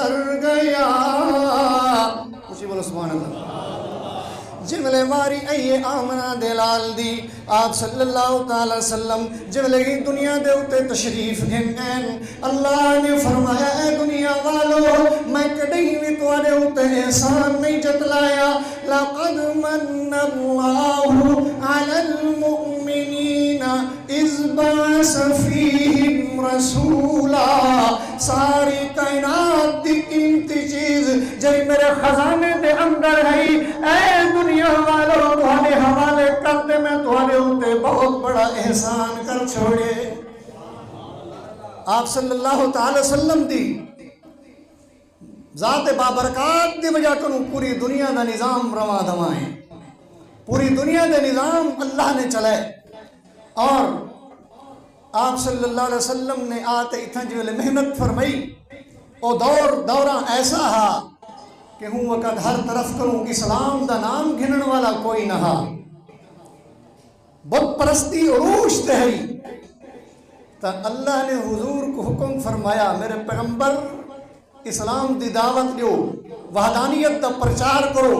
کر گیا. اسی بولو سبحان اللہ. جملے ماری اے آمنہ دلال دی آپ صلی اللہ تعالی وسلم جملے ہی دنیا دے اتے تشریف گھنگین. اللہ نے فرمایا اے دنیا والو میں کدی بھی تواڈے اتے احسان نہیں جتلایا. لقد من اللہ علی المؤمنین اذ بعث فیہم رسولا. ساری کائنات دی قیمتی چیز جی میرے خزانے دے اندر ہے اے دنیا والوں تہاڈے حوالے کرتے میں تہاڈے اوتے بہت بڑا احسان کر چھوڑے. آپ صلی اللہ تعالی وسلم دی ذات بابرکات دی وجہ کنو پوری دنیا دا نظام رواں دواں ہے. پوری دنیا دے نظام اللہ نے چلائے. اور آپ صلی اللہ علیہ وسلم نے آتے اتنا جو محنت فرمائی او دورہ ایسا ہا کہ ہوں وقت ہر طرف کروں اسلام دا نام گھنن والا کوئی نہ ہا. بت پرستی عروج تہی تا اللہ نے حضور کو حکم فرمایا میرے پیغمبر اسلام دی دعوت دیو, وحدانیت دا پرچار کرو,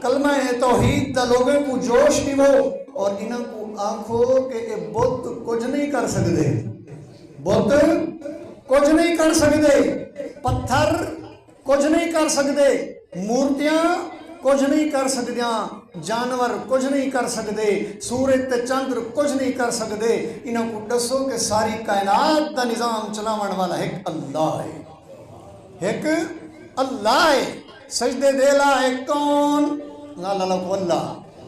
کلمہ توحید دا لوگوں کو جوش دیو اور انہاں کو آنکھو کہ اے بت کچھ نہیں کر سکتے. بت کچھ نہیں کر سکتے, پتھر کچھ نہیں کر سکتے, مورتیاں کچھ نہیں کر سکدیاں, جانور کچھ نہیں کر سکتے, سورج تے چندر کچھ نہیں کر سکتے. انہاں کو دسو کہ ساری کائنات دا نظام چلاون والا ایک اللہ ہے. ایک اللہ ہے. سجدے دے لائے کون؟ لا اللہ.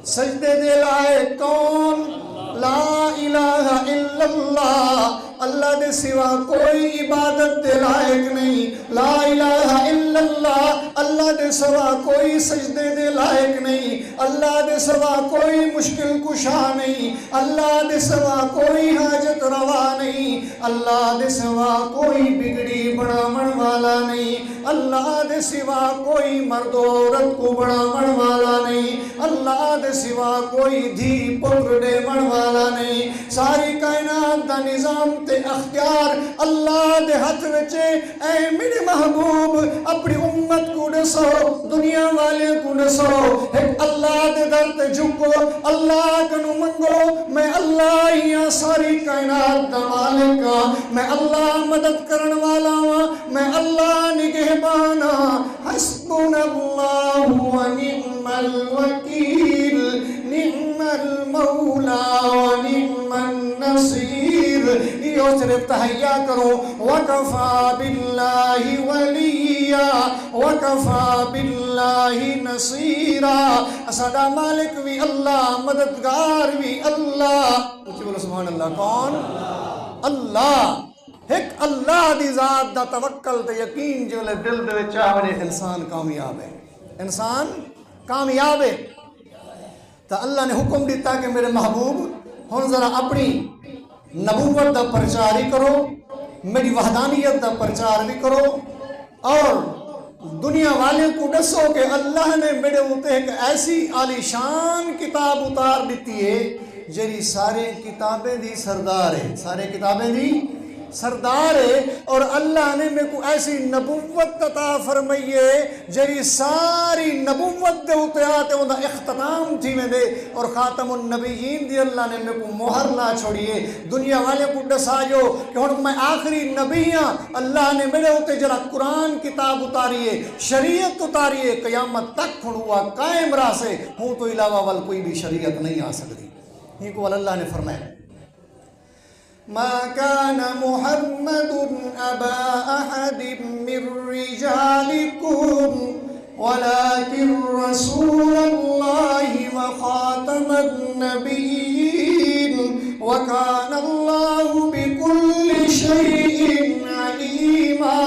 سجدے دے لائے کون؟ لا الہ الا اللہ. اللہ دے سوا کوئی عبادت دے لائق نہیں. لا الہ الا اللہ. اللہ دے سوا کوئی سجدے دے لائق نہیں. اللہ دے سوا کوئی مشکل کشا نہیں. اللہ دے سوا کوئی حاجت روا نہیں. اللہ دے سوا کوئی بگڑی بڑھاون والا نہیں. اللہ دے سوا کوئی مرد و عورت کو بڑھاون والا نہیں. اللہ دے سوا کوئی دھی پتر دیون والا نہیں. ساری کائنات دا نظام تے اختیار اللہ دے ہاتھ وچے. اے میرے محبوب اپنی امت کو دسو, دنیا والے کو دسو, ایک اللہ دے در تے جھکو, اللہ کنو منگو. میں اللہ ہی ہاں, ساری کائنات دا مالک ہاں, میں اللہ مدد کرن والا ہاں, میں اللہ نگہبان ہاں. حسبنا اللہ و نعم الوکیل, نعم المولا و نعم النصیر. یہ صرف تحیہ کرو. وکفا باللہ ولیا وکفا باللہ نصیرا. ساڈا مالک بھی اللہ, مددگار بھی اللہ. اچھی بولو سبحان اللہ. کون؟ اللہ. ایک اللہ دی ذات دا توکل تے یقین جو دل دے وچ آوے انسان کامیاب ہے. انسان کامیاب ہے. تو اللہ نے حکم دیتا کہ میرے محبوب ہن ذرا اپنی نبوت دا پرچار ہی کرو, میری وحدانیت دا پرچار بھی کرو, اور دنیا والے کو دسو کہ اللہ نے میرے اوتے ایک ایسی عالی شان کتاب اتار دیتی ہے جری سارے کتابیں دی سردار ہے. سارے کتابیں دی سردار ہے. اور اللہ نے میرے کو ایسی نبوت عطا فرمائی ہے جری ساری نبوت دے اوتے آتے اوندا اختتام تھی میں دے, اور خاتم النبیین دی اللہ نے میرے کو مہر لا چھوڑیے. دنیا والے کو دسایو کہ ہن میں آخری نبی ہاں. اللہ نے میرے اوتے جرا قرآن کتاب اتاری ہے, شریعت اتاری ہے, قیامت تک ہن ہوا قائم رہ سے. ہوں تو علاوہ وال کوئی بھی شریعت نہیں آ سکتی. یہ کو اللہ نے فرمایا ما كان محمد أبا أحد من رجالكم ولكن رسول الله وخاتم النبيين وكان الله بكل شيء عليما.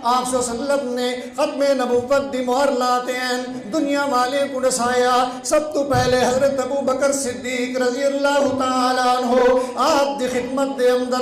آپ صلی اللہ علیہ وسلم نے ختم نبوت دی مہر لاتے ہیں. دنیا والے کو دسایا سب تو پہلے حضرت ابو بکر صدیق رضی اللہ تعالیٰ عنہ آپ دی خدمت دے اندر